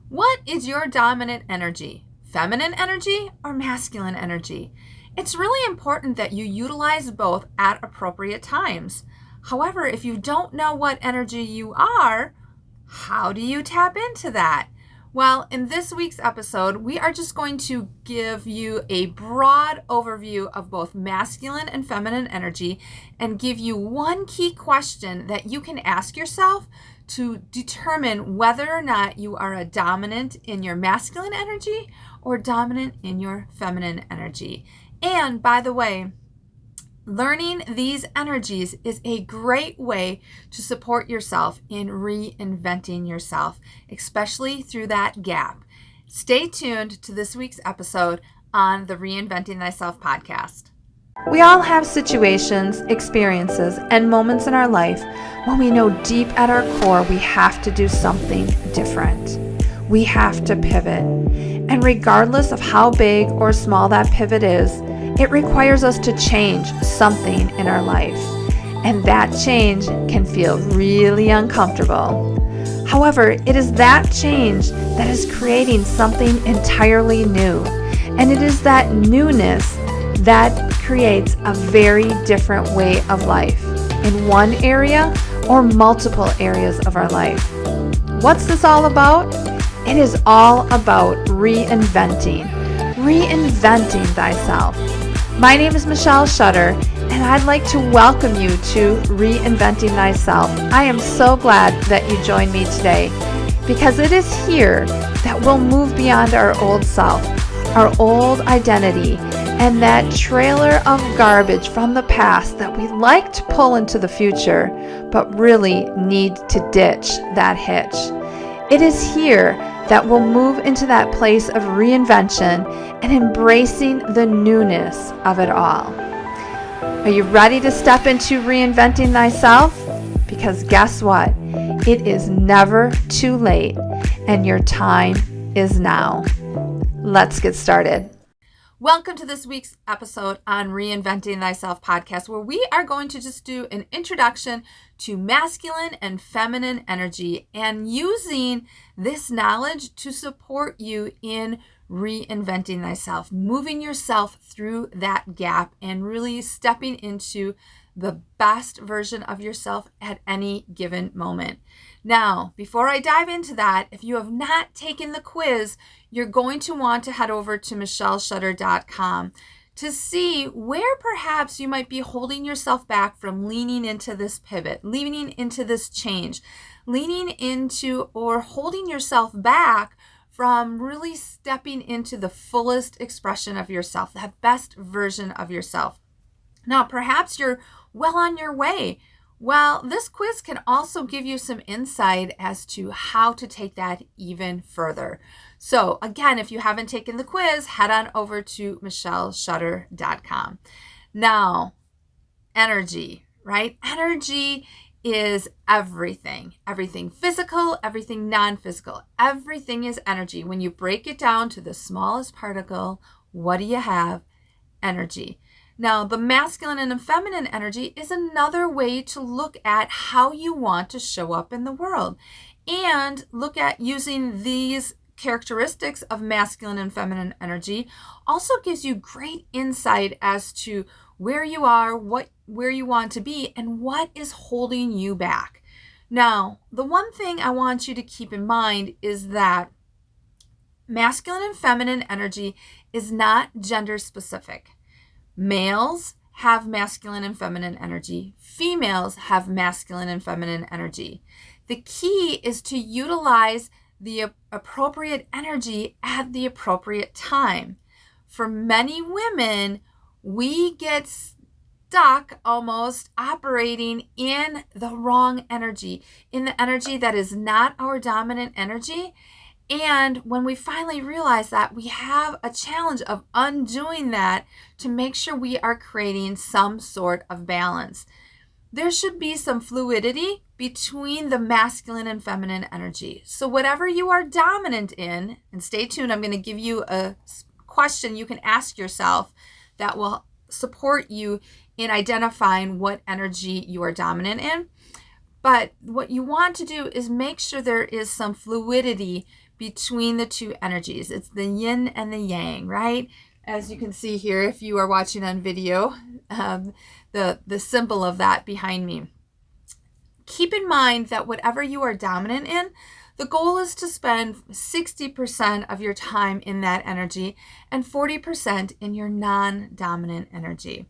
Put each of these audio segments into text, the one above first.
What is your dominant energy? Feminine energy or masculine energy? It's really important that you utilize both at appropriate times. However, if you don't know what energy you are, how do you tap into that? Well, in this week's episode, we are just going to give you a broad overview of both masculine and feminine energy and give you one key question that you can ask yourself to determine whether or not you are a dominant in your masculine energy or dominant in your feminine energy. And by the way, learning these energies is a great way to support yourself in reinventing yourself, especially through that gap. Stay tuned to this week's episode on the Reinventing Thyself podcast. We all have situations, experiences, and moments in our life when we know deep at our core we have to do something different. We have to pivot. And regardless of how big or small that pivot is, it requires us to change something in our life. And that change can feel really uncomfortable. However, it is that change that is creating something entirely new. And it is that newness that creates a very different way of life in one area or multiple areas of our life. What's this all about? It is all about reinventing thyself. My name is Michelle Shutter, and I'd like to welcome you to Reinventing Thyself. I am so glad that you joined me today because it is here that we'll move beyond our old self, our old identity, and that trailer of garbage from the past that we like to pull into the future, but really need to ditch that hitch. It is here that we'll move into that place of reinvention and embracing the newness of it all. Are you ready to step into reinventing thyself? Because guess what? It is never too late, and your time is now. Let's get started. Welcome to this week's episode on Reinventing Thyself podcast, where we are going to just do an introduction to masculine and feminine energy and using this knowledge to support you in reinventing thyself, moving yourself through that gap and really stepping into the best version of yourself at any given moment. Now, before I dive into that, if you have not taken the quiz, you're going to want to head over to michelleshutter.com to see where perhaps you might be holding yourself back from leaning into this pivot, leaning into this change, leaning into or holding yourself back from really stepping into the fullest expression of yourself, that best version of yourself. Now, perhaps you're well on your way. Well, this quiz can also give you some insight as to how to take that even further. So again, if you haven't taken the quiz, head on over to michelleshutter.com. Now, energy, right? Energy is everything physical, everything non-physical. Everything is energy. When you break it down to the smallest particle, what do you have? Energy. Now, the masculine and feminine energy is another way to look at how you want to show up in the world and look at using these characteristics of masculine and feminine energy also gives you great insight as to where you are, where you want to be, and what is holding you back. Now, the one thing I want you to keep in mind is that masculine and feminine energy is not gender specific. Males have masculine and feminine energy. Females have masculine and feminine energy. The key is to utilize the appropriate energy at the appropriate time. For many women, we get stuck almost operating in the wrong energy, in the energy that is not our dominant energy. And when we finally realize that, we have a challenge of undoing that to make sure we are creating some sort of balance. There should be some fluidity between the masculine and feminine energy. So whatever you are dominant in, and stay tuned, I'm going to give you a question you can ask yourself that will support you in identifying what energy you are dominant in. But what you want to do is make sure there is some fluidity between the two energies. It's the yin and the yang, right? As you can see here, if you are watching on video, the symbol of that behind me. Keep in mind that whatever you are dominant in, the goal is to spend 60% of your time in that energy and 40% in your non-dominant energy.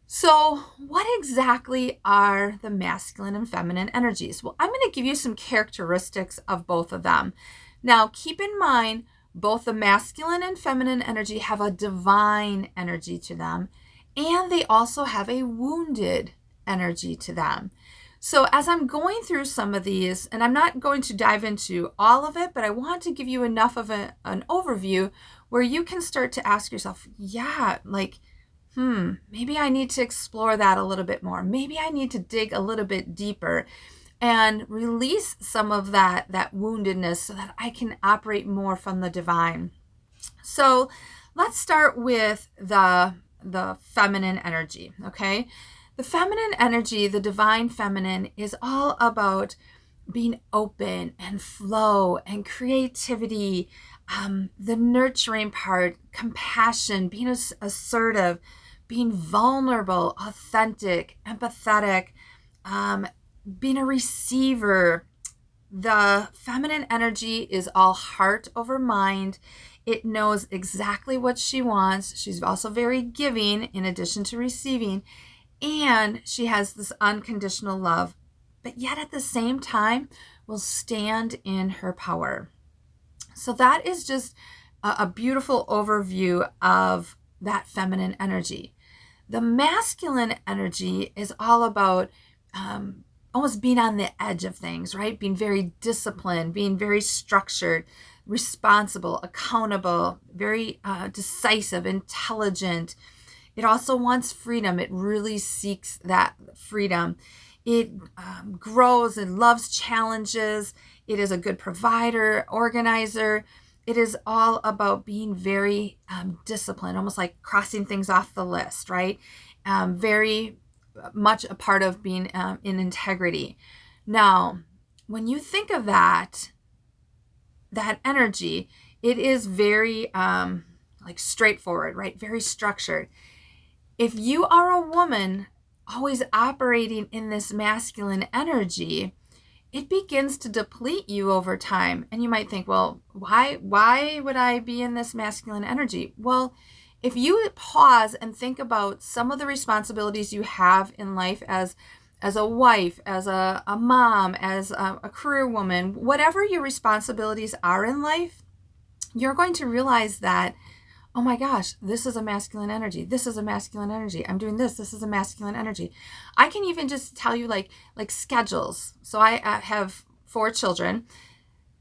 So what exactly are the masculine and feminine energies? Well, I'm going to give you some characteristics of both of them. Now, keep in mind, both the masculine and feminine energy have a divine energy to them, and they also have a wounded energy to them. So as I'm going through some of these, and I'm not going to dive into all of it, but I want to give you enough of an overview where you can start to ask yourself, maybe I need to explore that a little bit more. Maybe I need to dig a little bit deeper and release some of that woundedness so that I can operate more from the divine. So let's start with the feminine energy, okay? The feminine energy, the divine feminine, is all about being open and flow and creativity, the nurturing part, compassion, being assertive, being vulnerable, authentic, empathetic, being a receiver. The feminine energy is all heart over mind. It knows exactly what she wants. She's also very giving in addition to receiving. And she has this unconditional love, but yet at the same time will stand in her power. So that is just a beautiful overview of that feminine energy. The masculine energy is all about almost being on the edge of things, right? Being very disciplined, being very structured, responsible, accountable, very decisive, intelligent. It also wants freedom. It really seeks that freedom. It grows and loves challenges. It is a good provider, organizer. It is all about being very disciplined, almost like crossing things off the list, right? Very much a part of being in integrity. Now, when you think of that energy, it is very straightforward, right? Very structured. If you are a woman always operating in this masculine energy, it begins to deplete you over time. And you might think, well, why would I be in this masculine energy? Well, if you pause and think about some of the responsibilities you have in life as a wife, as a mom, as a career woman, whatever your responsibilities are in life, you're going to realize that, oh my gosh, this is a masculine energy. This is a masculine energy. I'm doing this. This is a masculine energy. I can even just tell you like schedules. So I have 4 children.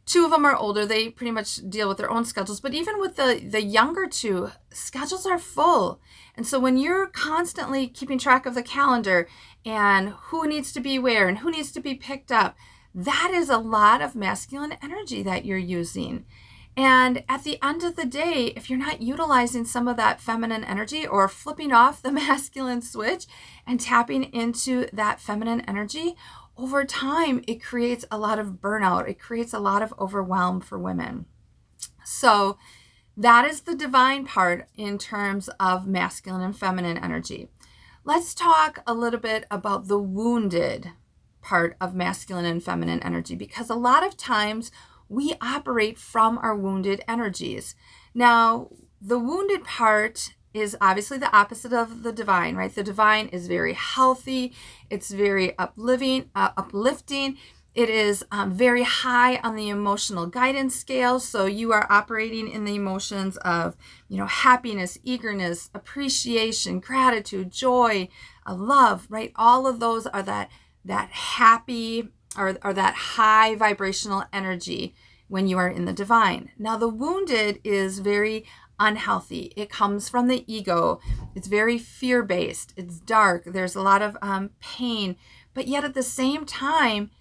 2 of them are older. They pretty much deal with their own schedules. But even with the younger 2, schedules are full. And so when you're constantly keeping track of the calendar and who needs to be where and who needs to be picked up, that is a lot of masculine energy that you're using. And at the end of the day, if you're not utilizing some of that feminine energy or flipping off the masculine switch and tapping into that feminine energy, over time, it creates a lot of burnout. It creates a lot of overwhelm for women. So that is the divine part in terms of masculine and feminine energy. Let's talk a little bit about the wounded part of masculine and feminine energy, because a lot of times we operate from our wounded energies. Now, the wounded part is obviously the opposite of the divine, right? The divine is very healthy. It's very uplifting. It is very high on the emotional guidance scale. So you are operating in the emotions of, happiness, eagerness, appreciation, gratitude, joy, love, right? All of those are that happy or that high vibrational energy when you are in the divine. Now, the wounded is very unhealthy. It comes from the ego. It's very fear-based. It's dark. There's a lot of pain. But yet at the same time,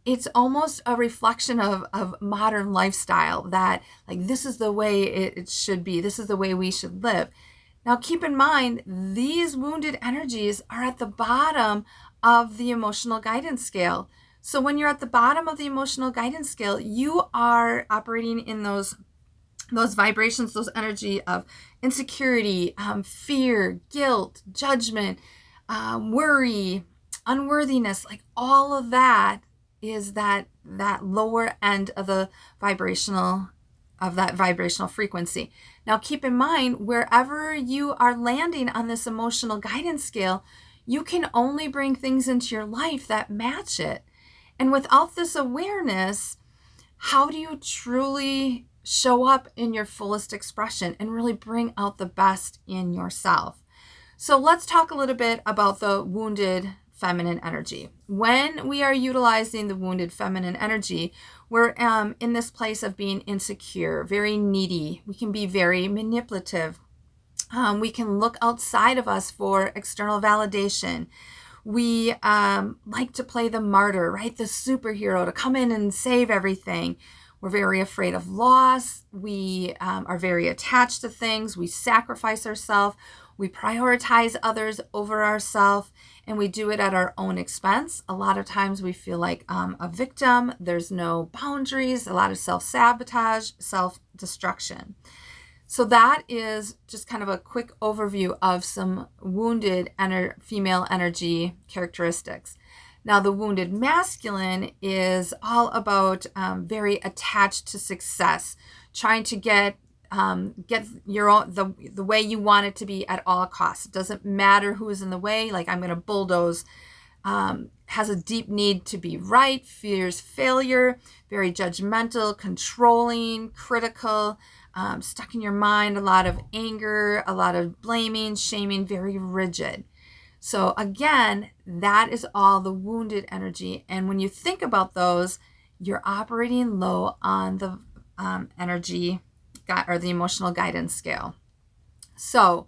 it's almost a reflection of modern lifestyle that this is the way it should be. This is the way we should live. Now, keep in mind, these wounded energies are at the bottom of the emotional guidance scale. So when you're at the bottom of the emotional guidance scale, you are operating in those vibrations, those energy of insecurity, fear, guilt, judgment, worry, unworthiness. Like all of that is that lower end of the vibrational frequency. Now keep in mind, wherever you are landing on this emotional guidance scale, you can only bring things into your life that match it. And without this awareness, how do you truly show up in your fullest expression and really bring out the best in yourself? So let's talk a little bit about the wounded feminine energy. When we are utilizing the wounded feminine energy, we're in this place of being insecure, very needy. We can be very manipulative. We can look outside of us for external validation. We like to play the martyr, right? The superhero to come in and save everything. We're very afraid of loss. We are very attached to things. We sacrifice ourselves. We prioritize others over ourselves, and we do it at our own expense. A lot of times we feel like a victim. There's no boundaries, a lot of self-sabotage, self-destruction. So that is just kind of a quick overview of some wounded female energy characteristics. Now, the wounded masculine is all about very attached to success, trying to get your own the way you want it to be at all costs. It doesn't matter who is in the way. Like, I'm going to bulldoze. Has a deep need to be right, fears failure, very judgmental, controlling, critical. Stuck in your mind, a lot of anger, a lot of blaming, shaming, very rigid. So again, that is all the wounded energy. And when you think about those, you're operating low on the energy or the emotional guidance scale. So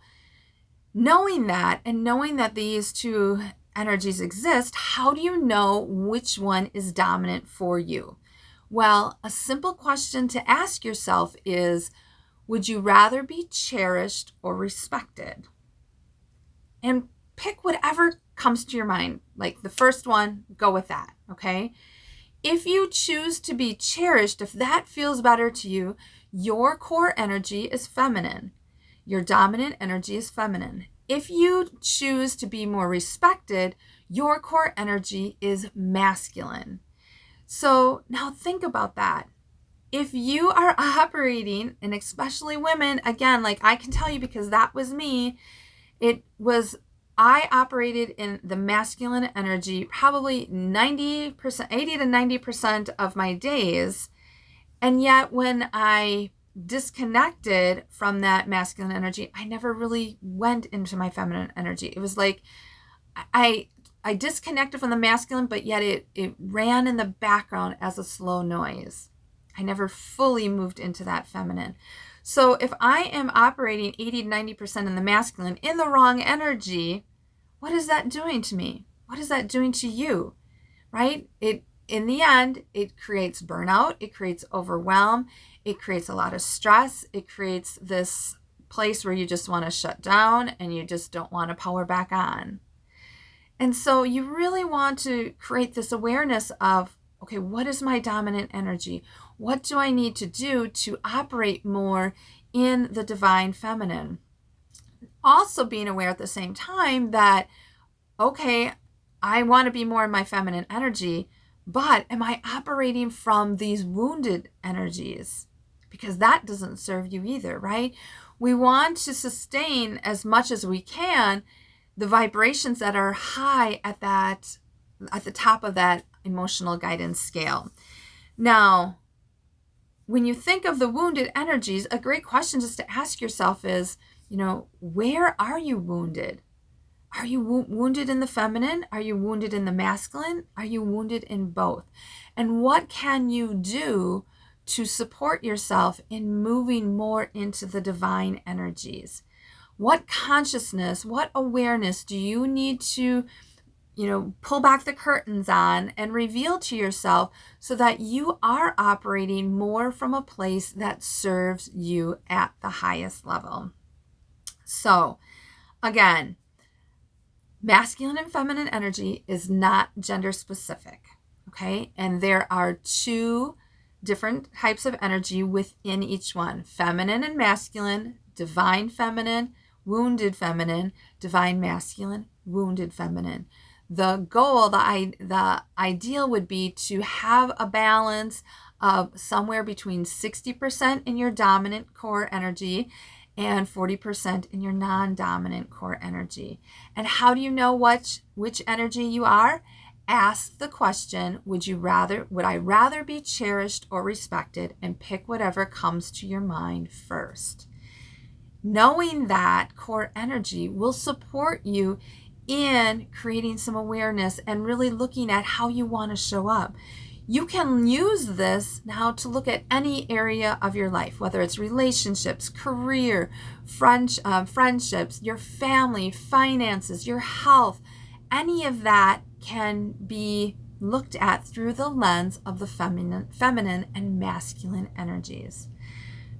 knowing that and knowing that these two energies exist, how do you know which one is dominant for you? Well, a simple question to ask yourself is, would you rather be cherished or respected? And pick whatever comes to your mind. Like the first one, go with that, okay? If you choose to be cherished, if that feels better to you, your core energy is feminine. Your dominant energy is feminine. If you choose to be more respected, your core energy is masculine. So now think about that. If you are operating, and especially women, again, like I can tell you because that was me, I operated in the masculine energy probably 90%, 80 to 90% of my days. And yet when I disconnected from that masculine energy, I never really went into my feminine energy. It was like I disconnected from the masculine, but yet it ran in the background as a slow noise. I never fully moved into that feminine. So if I am operating 80 to 90% in the masculine, in the wrong energy, what is that doing to me? What is that doing to you? Right? In the end, it creates burnout. It creates overwhelm. It creates a lot of stress. It creates this place where you just want to shut down and you just don't want to power back on. And so you really want to create this awareness of, okay, what is my dominant energy? What do I need to do to operate more in the divine feminine? Also being aware at the same time that, okay, I want to be more in my feminine energy, but am I operating from these wounded energies? Because that doesn't serve you either, right? We want to sustain as much as we can the vibrations that are high at the top of that emotional guidance scale. Now, when you think of the wounded energies, a great question just to ask yourself is, where are you wounded? Are you wounded in the feminine? Are you wounded in the masculine? Are you wounded in both? And what can you do to support yourself in moving more into the divine energies? What consciousness, what awareness do you need to, pull back the curtains on and reveal to yourself so that you are operating more from a place that serves you at the highest level? So, again, masculine and feminine energy is not gender specific. okay? And there are 2 different types of energy within each one: feminine and masculine, divine feminine, wounded feminine, divine masculine, wounded feminine. The goal, the ideal would be to have a balance of somewhere between 60% in your dominant core energy and 40% in your non-dominant core energy. And how do you know which energy you are? Ask the question, would I rather be cherished or respected? And pick whatever comes to your mind first. Knowing that core energy will support you in creating some awareness and really looking at how you want to show up. You can use this now to look at any area of your life, whether it's relationships, career, friendships, your family, finances, your health. Any of that can be looked at through the lens of the feminine and masculine energies.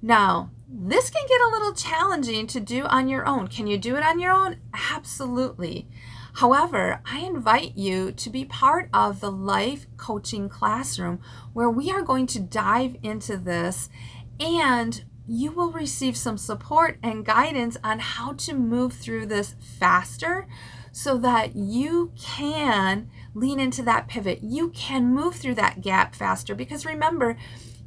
Now, this can get a little challenging to do on your own. Can you do it on your own? Absolutely. However, I invite you to be part of the life coaching classroom where we are going to dive into this, and you will receive some support and guidance on how to move through this faster so that you can lean into that pivot. You can move through that gap faster, because remember,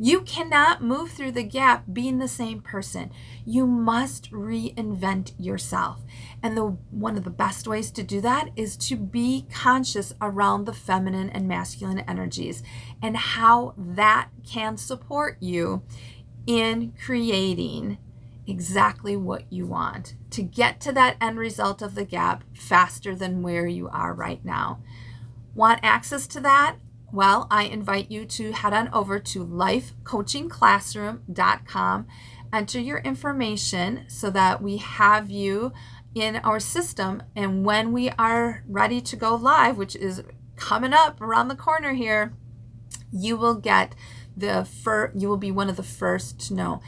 you cannot move through the gap being the same person. You must reinvent yourself. And one of the best ways to do that is to be conscious around the feminine and masculine energies and how that can support you in creating exactly what you want to get to that end result of the gap faster than where you are right now. Want access to that? Well, I invite you to head on over to lifecoachingclassroom.com, enter your information so that we have you in our system. And when we are ready to go live, which is coming up around the corner here, you will get you will be one of the first to know.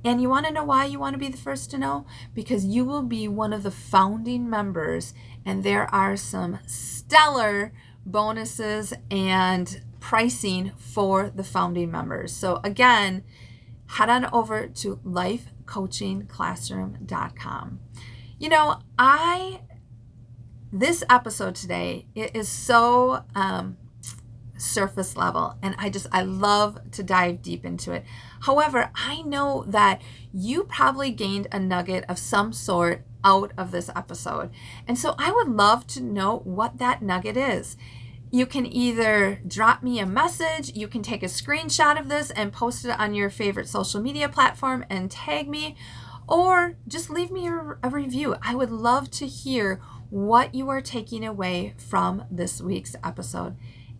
And you want to know why you want to be the first to know? Because you will be one of the founding members, and there are some stellar bonuses and pricing for the founding members. So again, head on over to lifecoachingclassroom.com. You know, this episode today, it is so surface level, and I love to dive deep into it. However, I know that you probably gained a nugget of some sort out of this episode. And so I would love to know what that nugget is. You can either drop me a message, you can take a screenshot of this and post it on your favorite social media platform and tag me, or just leave me a review. I would love to hear what you are taking away from this week's episode.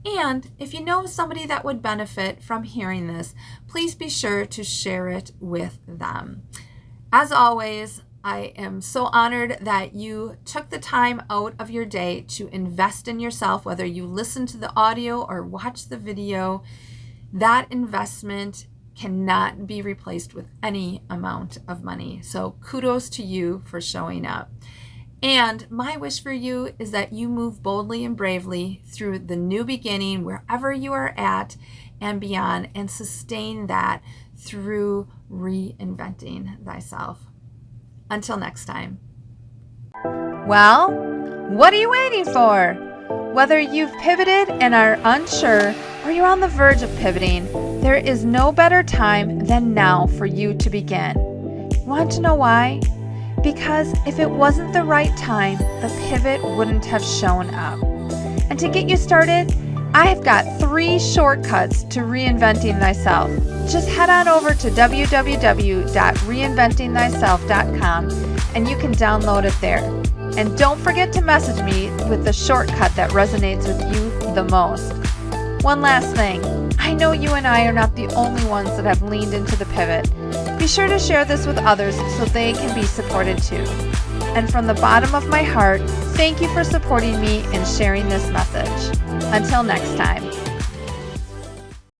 And if you know somebody that would benefit from hearing this, please be sure to share it with them. As always, I am so honored that you took the time out of your day to invest in yourself, whether you listen to the audio or watch the video. That investment cannot be replaced with any amount of money. So kudos to you for showing up. And my wish for you is that you move boldly and bravely through the new beginning, wherever you are at and beyond, and sustain that through reinventing thyself. Until next time. Well, what are you waiting for? Whether you've pivoted and are unsure, or you're on the verge of pivoting, there is no better time than now for you to begin. Want to know why? Because if it wasn't the right time, the pivot wouldn't have shown up. And to get you started, I've got 3 shortcuts to reinventing thyself. Just head on over to www.reinventingthyself.com and you can download it there. And don't forget to message me with the shortcut that resonates with you the most. One last thing, I know you and I are not the only ones that have leaned into the pivot. Be sure to share this with others so they can be supported too. And from the bottom of my heart, thank you for supporting me and sharing this message. Until next time.